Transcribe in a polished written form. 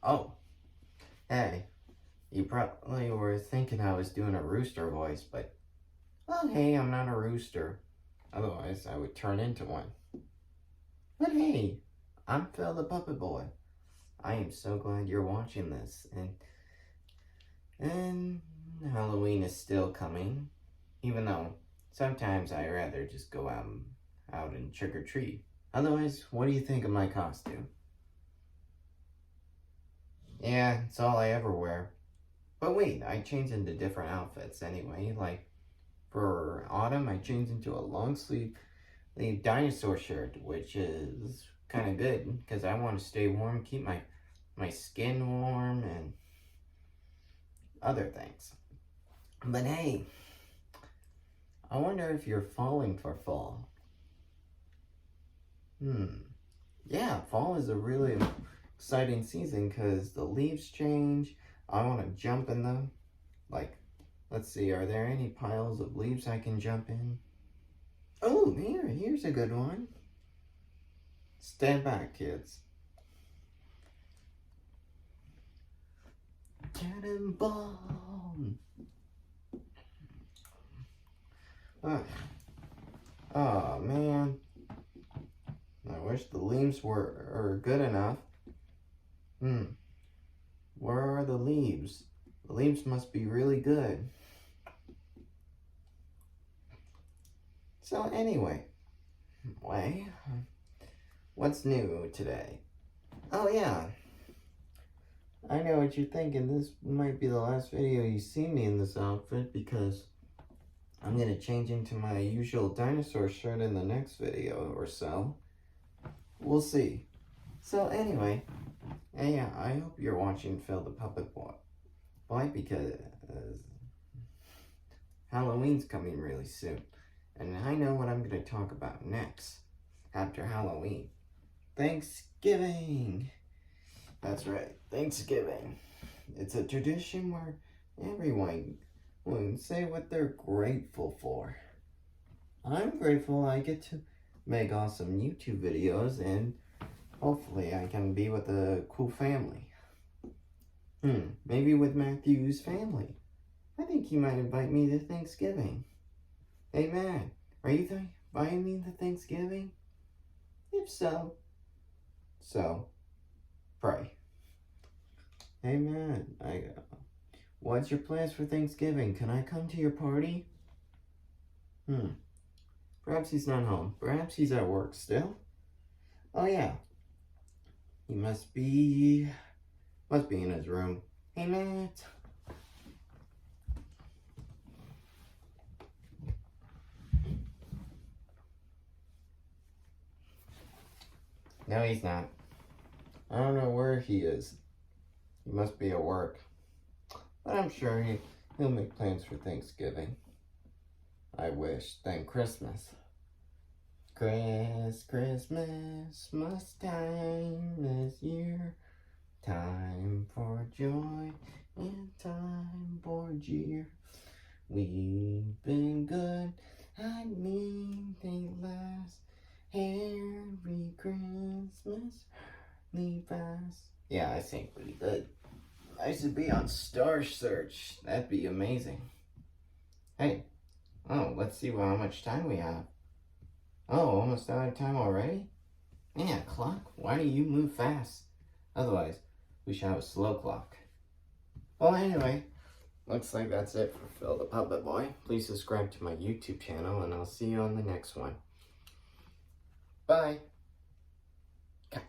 Oh, hey, you probably were thinking I was doing a rooster voice, but, well, hey, I'm not a rooster. Otherwise, I would turn into one. But hey, I'm Phil the Puppet Boy. I am so glad you're watching this, and Halloween is still coming, even though sometimes I rather just go out and trick or treat. Otherwise, what do you think of my costume? Yeah, it's all I ever wear. But wait, I change into different outfits anyway. Like for autumn, I change into a long sleeve dinosaur shirt, which is kind of good because I want to stay warm, keep my skin warm, and other things. But hey, I wonder if you're falling for fall. Yeah, fall is a really exciting season because the leaves change. I want to jump in them. Like, let's see, are there any piles of leaves I can jump in? Oh, here's a good one. Stand back, kids. Cannonball! Oh, man. I wish the leaves were good enough. Where are the leaves? The leaves must be really good. So anyway, what's new today? Oh yeah, I know what you're thinking. This might be the last video you see me in this outfit because I'm gonna change into my usual dinosaur shirt in the next video or so. We'll see. So anyway, yeah, I hope you're watching Phil the Puppet Boy. Why? Because Halloween's coming really soon. And I know what I'm going to talk about next, after Halloween. Thanksgiving! That's right, Thanksgiving. It's a tradition where everyone will say what they're grateful for. I'm grateful I get to make awesome YouTube videos and hopefully I can be with a cool family. Maybe with Matthew's family. I think he might invite me to Thanksgiving. Hey man, are you inviting me to Thanksgiving? If so, pray. Hey man, what's your plans for Thanksgiving? Can I come to your party? Perhaps he's not home. Perhaps he's at work still. Oh yeah, he must be in his room. Hey Matt. No, he's not. I don't know where he is. He must be at work. But I'm sure he'll make plans for Thanksgiving. I wish. Then Christmas. Christmas, must time this year. Time for joy and time for cheer. We've been good, I mean they last. Merry Christmas, me fast. Yeah, I sing pretty good. I should be on Star Search. That'd be amazing. Hey, let's see how much time we have. Oh, almost out of time already? Yeah, clock, why do you move fast? Otherwise, we should have a slow clock. Well, anyway, looks like that's it for Phil the Puppet Boy. Please subscribe to my YouTube channel, and I'll see you on the next one. Bye. Cut.